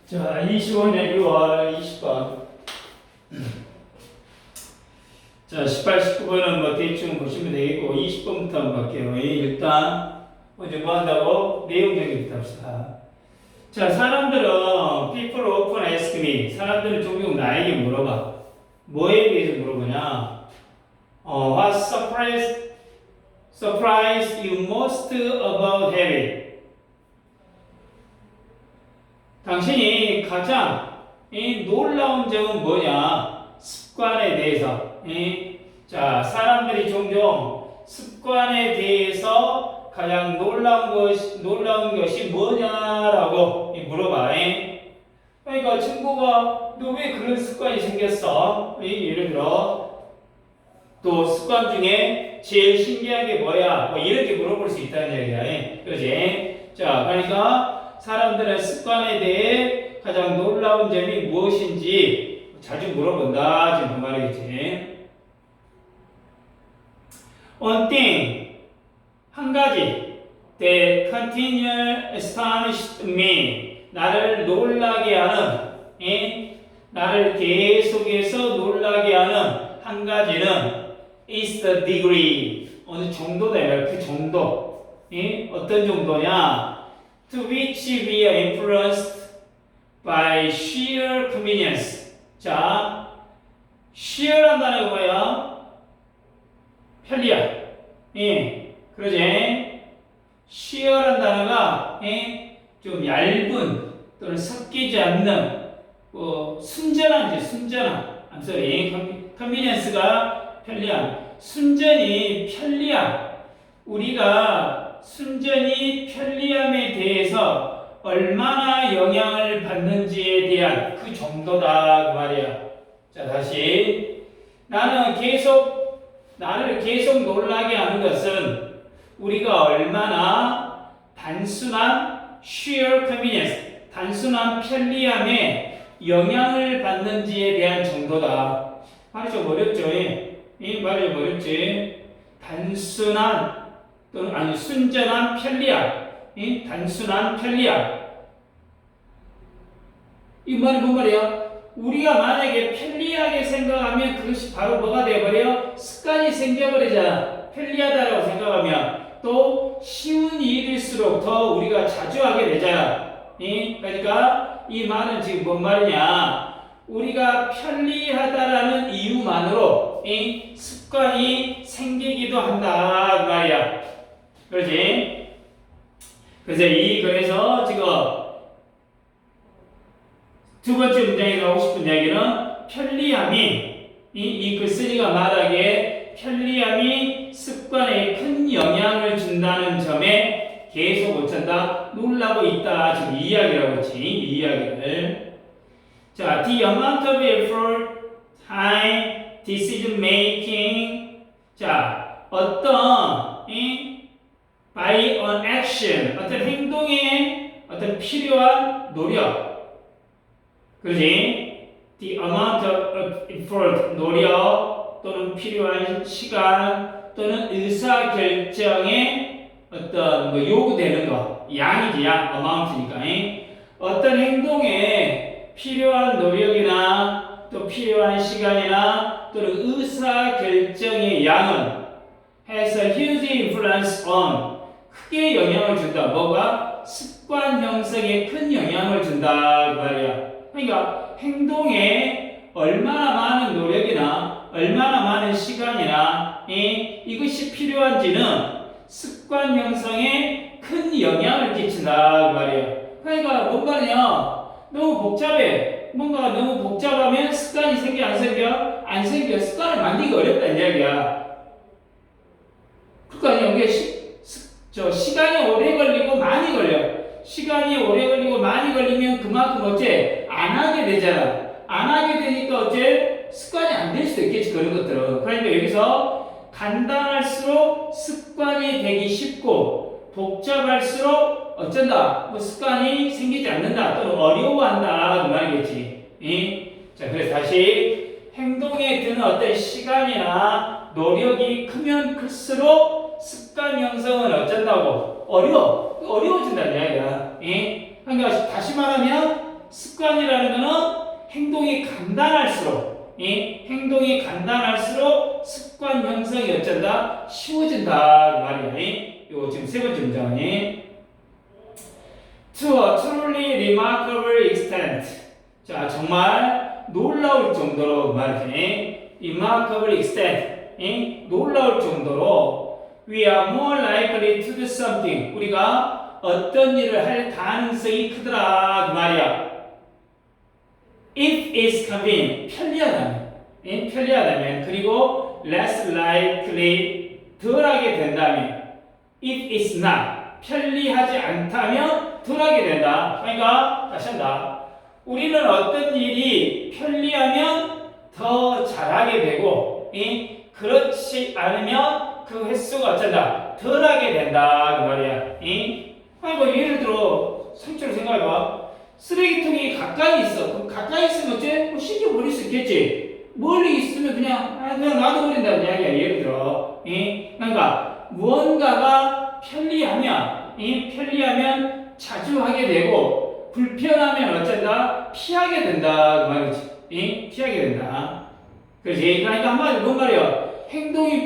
자, 25년 6월 20번. 자, 18, 19번은 뭐 대충 보시면 되겠고, 20번부터 한번 볼게요. 일단, 먼저 뭐 한다고? 내용적인 합시다. 자, 사람들은, people often ask me. 사람들은 종종 나에게 물어봐. 뭐에 대해서 물어보냐? What surprise you most about habit? 당신이 가장 놀라운 점은 뭐냐? 습관에 대해서. 자, 사람들이 종종 습관에 대해서 가장 놀라운 것이 뭐냐라고 물어봐. 그러니까 친구가 너 왜 그런 습관이 생겼어? 예를 들어 또 습관 중에 제일 신기한 게 뭐야? 뭐 이렇게 물어볼 수 있다는 얘기야. 그렇지? 자, 그러니까 사람들은 습관에 대해 가장 놀라운 점이 무엇인지 자주 물어본다. 지금 그 말이겠지. One thing, 한 가지, that continually astonished me, 나를 놀라게 하는, 나를 계속해서 놀라게 하는 한 가지는 is the degree, 어느 정도다. 그 정도. 어떤 정도냐? To which we are influenced by sheer convenience. 자, sheer란 단어가 뭐야? 편리함. 그러지? sheer란 단어가 좀 얇은 또는 섞이지 않는 순전한. I'm sorry. convenience가 편리함. 순전히 편리함. 우리가 순전히 편리함에 대해서 얼마나 영향을 받는지에 대한 그 정도다. 그 말이야. 자, 다시. 나를 계속 놀라게 하는 것은 우리가 얼마나 단순한 sheer convenience, 단순한 편리함에 영향을 받는지에 대한 정도다. 말이 좀 어렵죠? 말이 좀 어렵지? 단순한 또는 아니 순전한 편리함, 단순한 편리함. 이 말이 뭔 말이야? 우리가 만약에 편리하게 생각하면 그것이 바로 뭐가 되어버려? 습관이 생겨버리잖아. 편리하다라고 생각하면 또 쉬운 일일수록 더 우리가 자주 하게 되잖아. 그러니까 이 말은 지금 뭔 말이냐? 우리가 편리하다라는 이유만으로 습관이 생기기도 한다 그 말이야. 그렇지? 그래서 지금 두 번째 문장에서 하고 싶은 이야기는 편리함이 이 글쓰기가 말하기에 편리함이 습관에 큰 영향을 준다는 점에 계속 어쩐다? 놀라고 있다. 지금 이 이야기라고 했지. 이 이야기를. 자, the amount of effort, time, decision making. 자, 어떤 by an action, 어떤 행동에 어떤 필요한 노력. 그러지? The amount of effort, 노력 또는 필요한 시간 또는 의사결정에 어떤 요구되는 거, 양이지, 양, amount니까. 어떤 행동에 필요한 노력이나 또 필요한 시간이나 또는 의사결정의 양은 has a huge influence on, 크게 영향을 준다. 뭐가? 습관 형성에 큰 영향을 준다. 그 말이야. 그러니까 행동에 얼마나 많은 노력이나 얼마나 많은 시간이나 이것이 필요한지는 습관 형성에 큰 영향을 끼친다 그 말이에요. 그러니까 뭔 말이냐? 너무 복잡해. 뭔가 너무 복잡하면 습관이 생겨 안 생겨? 안 생겨. 습관을 만들기 어렵다는 이야기야. 그러니까 이게 시간이 오래 걸리고 많이 걸려. 시간이 오래 걸리고 많이 걸리면 그만큼 어째 안 하게 되잖아. 안 하게 되니까 어째 습관이 안 될 수도 있겠지, 그런 것들은. 그러니까 여기서 간단할수록 습관이 되기 쉽고 복잡할수록 어쩐다? 습관이 생기지 않는다 또는 어려워한다 그 말이겠지. 자, 그래서 다시 행동에 드는 어떤 시간이나 노력이 크면 클수록 습관 형성은 어쩐다고? 어려워진다는 이야기야. 그러니까 다시 말하면 습관이라는 거는 행동이 간단할수록 행동이 간단할수록 습관 형성이 어쩐다? 쉬워진다 그 말이야. 이거 지금 세 번째 문장이 to a truly remarkable extent. 자, 정말 놀라울 정도로 말이지. remarkable extent. 놀라울 정도로 we are more likely to do something. 우리가 어떤 일을 할 가능성이 크더라 그 말이야. if it's convenient. 편리하다면 그리고 less likely 덜하게 된다면 if it's not. 편리하지 않다면 덜하게 된다. 그러니까 다시 한다. 우리는 어떤 일이 편리하면 더 잘하게 되고 그렇지 않으면 그 횟수가 어쩐다? 덜하게 된다 그 말이야. 그러니까 예를 들어 상처를 생각해봐. 쓰레기통이 가까이 있어. 그럼 가까이 있으면 어째? 뭐 신경 버릴 수 있겠지. 멀리 있으면 그냥 놔둬버린다는 이야기야. 예를 들어. 그러니까 무언가가 편리하면 자주 하게 되고 불편하면 어쩐다? 피하게 된다 그 말이지. 피하게 된다. 그렇지? 그러니까 한마디로 뭔 말이야? 행동이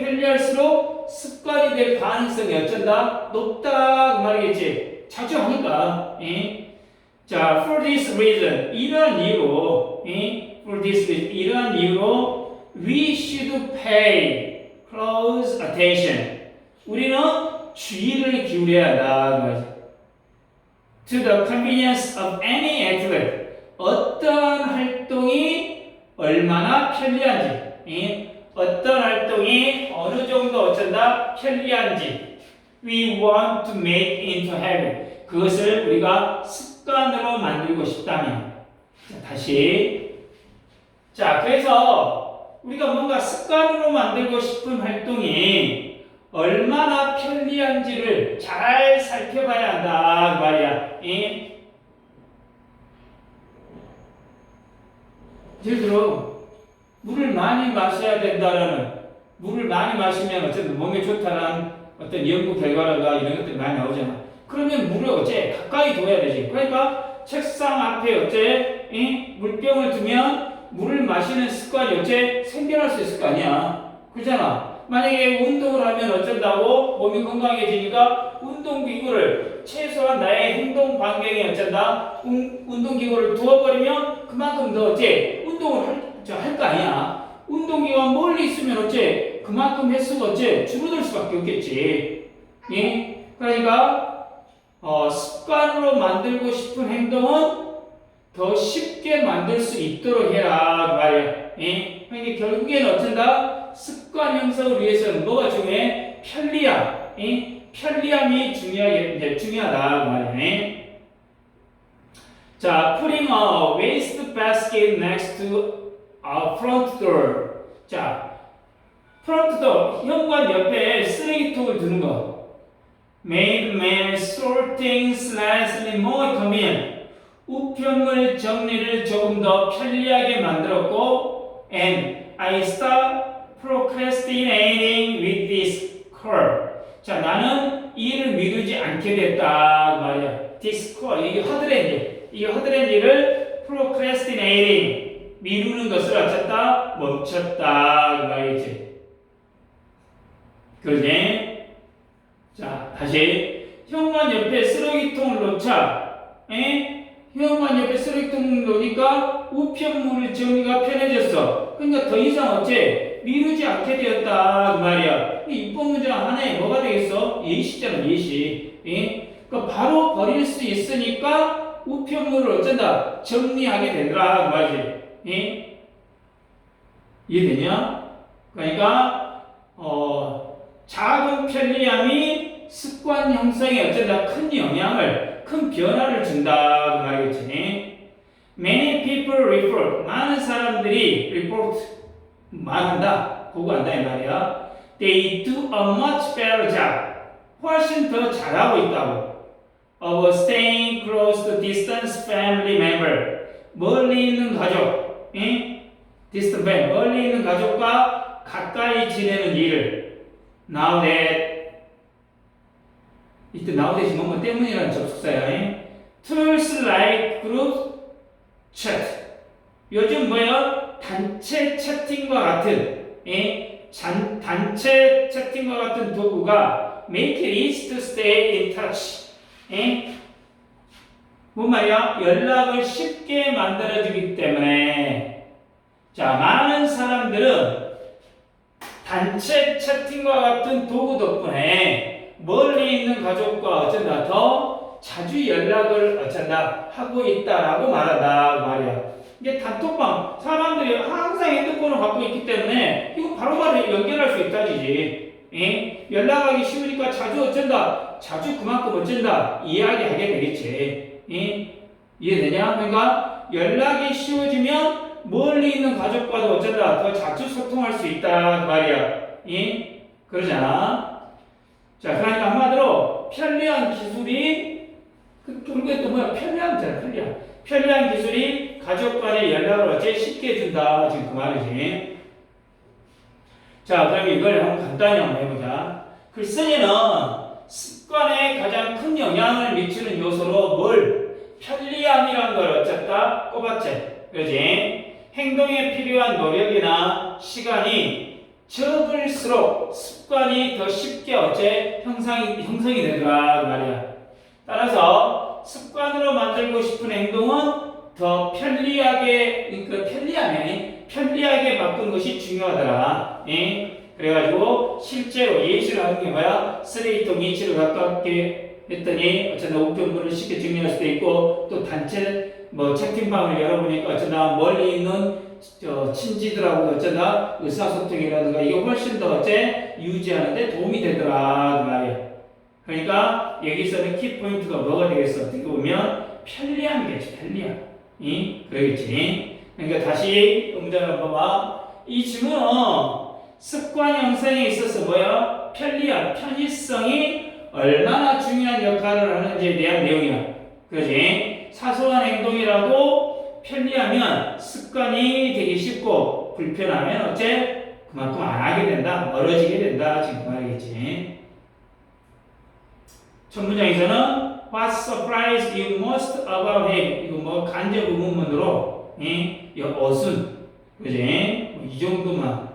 편리할수록 습관이 될 가능성이 어쩐다? 높다 그 말이겠지. 자주 하니까. 자, for this reason 이러한 이유로 we should pay close attention. 우리는 주의를 기울여야 한다 그 말이지. To the convenience of any activity. 어떤 활동이 얼마나 편리한지, 어떤 활동이 어느 정도 어쩐다 편리한지, we want to make into habit. 그것을 우리가 습관으로 만들고 싶다면, 자, 그래서 우리가 뭔가 습관으로 만들고 싶은 활동이 얼마나 편리한지를 잘 살펴봐야 한다 그 말이야. 예를 들어 물을 많이 마셔야 된다라는, 물을 많이 마시면 어쨌든 몸에 좋다는 어떤 연구 결과라든가 이런 것들이 많이 나오잖아. 그러면 물을 어째 가까이 둬야 되지. 그러니까 책상 앞에 어째 물병을 두면 물을 마시는 습관이 어째 생겨날 수 있을 거 아니야. 그렇잖아. 만약에 운동을 하면 어쩐다고? 몸이 건강해지니까 운동기구를 최소한 나의 행동 반경에 어쩐다? 운동기구를 두어버리면 그만큼 더 어째 운동을 할 거 아니야. 운동기구가 멀리 있으면 어째 그만큼 횟수가 어째 줄어들 수밖에 없겠지. 그러니까 습관으로 만들고 싶은 행동은 더 쉽게 만들 수 있도록 해라 그 말이야. 그러니까 결국에는 어쩐다? 습관 형성을 위해서는 뭐가 중요해? 편리함이 중요하다 그 말이야. 자, putting a waste basket next to a front door. 자, front door 현관 옆에 쓰레기통을 두는 거. made sorting slightly more convenient. 우편물 정리를 조금 더 편리하게 만들었고, and I start procrastinating with this chore. 자, 나는 일을 미루지 않게 됐다 말이야. this chore 이게 허드렛일. 이 허드렛일을 procrastinating 미루는 것을 어쨌다 멈췄다 그 말이지. 그러지? 자, 다시 현관 옆에 쓰레기통을 놓자. 현관 옆에 쓰레기통을 놓으니까 우편물 정리가 편해졌어. 그러니까 더 이상 어째 미루지 않게 되었다 그 말이야. 이 입법 문장 하나에 뭐가 되겠어? 예시잖아, 예시. 그러니까 바로 버릴 수 있으니까 우편물을 어쩐다 정리하게 되더라 그 말이지. 이해되냐? 그러니까 작은 편리함이 습관 형성에 어쩐다 큰 변화를 준다 그 말이겠지. Many people report. 많은 사람들이 report 말한다, 보고한다 이 말이야. They do a much better job. 훨씬 더 잘하고 있다고. Of staying close to distant family member. 멀리 있는 가족, distant family, 멀리 있는 가족과 가까이 지내는 일을. Now that 이때 now that이 뭐뭐 때문이라는 접속사야. Tools chat. 요즘 뭐야? 단체 채팅과 같은 단체 채팅과 같은 도구가 make it easy to stay in touch. 뭔 말이야? 연락을 쉽게 만들어주기 때문에 자 많은 사람들은 단체 채팅과 같은 도구 덕분에 멀리 있는 가족과 어쩐다 더 자주 연락을 어쩐다 하고 있다라고 말한다 그 말이야. 이게 단톡방 사람들이 항상 핸드폰을 갖고 있기 때문에 이거 바로바로 연결할 수 있다지. 연락하기 쉬우니까 자주 어쩐다 자주 그만큼 어쩐다 이야기하게 되겠지. 이해되냐? 그러니까 연락이 쉬워지면 멀리 있는 가족과도 어쩐다 더 자주 소통할 수 있다 그 말이야. 그러잖아. 자 그러니까 한마디로 편리한 기술이 결국에 또 뭐야? 편리함이잖아. 편리한 기술이 가족 간의 연락을 어째 쉽게 해준다 지금 그 말이지. 자 그럼 이걸 한번 간단히 한번 해보자. 글쓴이는 습관에 가장 큰 영향을 미치는 요소로 뭘? 편리함이란 걸 어쨌다 꼽았지. 그러지? 행동에 필요한 노력이나 시간이 적을수록 습관이 더 쉽게 어째 형성이 되더라 그 말이야. 따라서 습관으로 만들고 싶은 행동은 더 편리하게 그러니까 편리하게 바꾼 것이 중요하더라. 그래가지고 실제로 예시를 하는 게 뭐야? 쓰레기통 위치를 가깝게 했더니 어쩌다 우편물을 쉽게 정리할 수도 있고 또 단체 채팅방을 열어보니까 어쩌다 멀리 있는 친지들하고 어쩌다 의사소통이라든가 이게 훨씬 더 어째 유지하는데 도움이 되더라 그 말이야. 그러니까 여기서는 키포인트가 뭐가 되겠어? 어떻게 보면 편리함이겠지. 편리함. 그러겠지. 그러니까 다시 음자를 봐봐. 이 질문은 습관 형성에 있어서 뭐야? 편리함, 편의성이 얼마나 중요한 역할을 하는지에 대한 내용이야. 그러지? 사소한 행동이라도 편리하면 습관이 되기 쉽고 불편하면 어째? 그만큼 안 하게 된다. 멀어지게 된다. 지금 그 말이겠지. 첫 문장에서는 What surprised you most about him? 이거 간접 의문문으로 이 어순 그지? 이 정도만.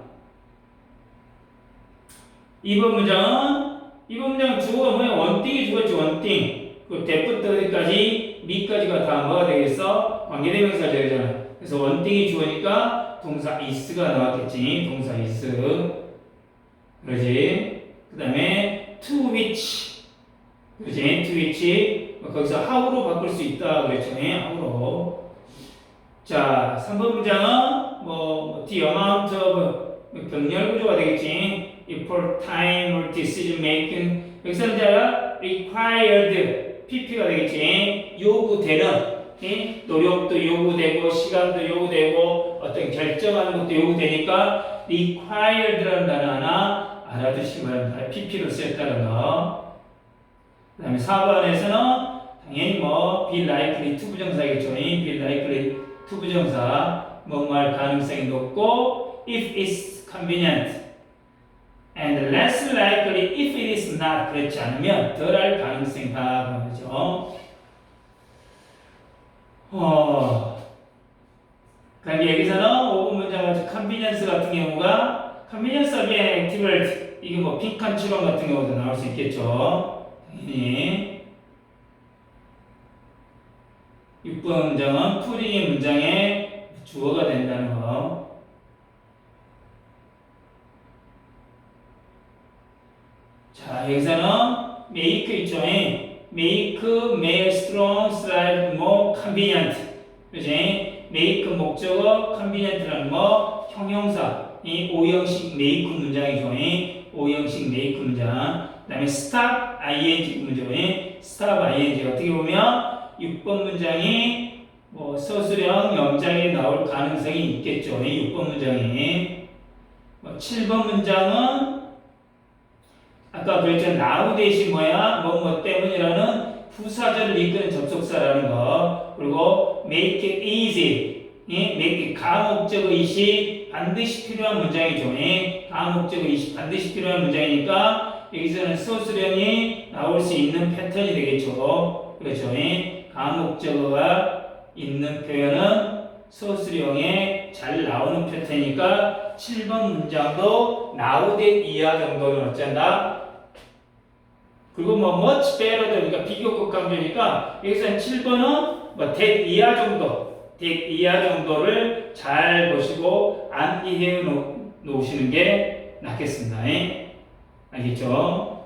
2번 문장은 주어가 뭐야? 원띵이 주어지 원띵. 그 대부터 어디까지 미까지가 다 뭐가 되겠어? 관계대명사 되잖아. 그래서 원띵이 주어니까 동사 is가 나왔겠지. 동사 is. 그러지? 그 다음에 to which. 그지? to which. 거기서 how로 바꿀 수 있다. 그랬죠. how로. 자, 3번 문장은 the amount of 병렬 구조가 되겠지. for time or decision making. 여기서는 이제 required pp가 되겠지. 요구되는 노력도 요구되고 시간도 요구되고 어떤 결정하는 것도 요구되니까 required라는 단어 하나 알아두시기 바랍니다. pp로 쓰였다는 거. 그 다음에 4번에서는 당연히 be likely 투부정사겠죠. be likely 투부정사 뭐할 가능성이 높고 if it's convenient and less likely if it is not. 그렇지 않으면 덜할 가능성이 다 그러죠. 그러니까 여기서는 5번 문장 같은 convenience 같은 경우가 convenience of an activity 이게 빈칸 추론 같은 경우도 나올 수 있겠죠. 당연히 6번 문장은 풀이의 문장의 주어가 된다는 거. 자, 여기서는 make 있죠. make strong slide more convenient. 그지? make 목적어 convenient라는 거 형용사. 이 5형식 make 문장이죠. 5형식 make 문장. 그 다음에 stop ing 문장. stop ing 어떻게 보면 6번 문장이 서술형 영장에 나올 가능성이 있겠죠. 6번 문장이. 7번 문장은 아까 그랬죠. now 대신 뭐야? 뭐 때문이라는 부사절을 이끄는 접속사라는 거. 그리고 make it easy. make it 가목적 의식 반드시 필요한 문장이죠. 가목적 의식 반드시 필요한 문장이니까 여기서는 서술형이 나올 수 있는 패턴이 되겠죠. 그렇죠. 가목적어가 있는 표현은 서술형에 잘 나오는 표현이니까 7번 문장도 now that 이하 정도는 어쩐다. 그리고 뭐 much better 그러니까 비교급 강조니까 여기서는 7번은 뭐 that 이하 정도, that 이하 정도를 잘 보시고 암기해 놓으시는 게 낫겠습니다. 알겠죠?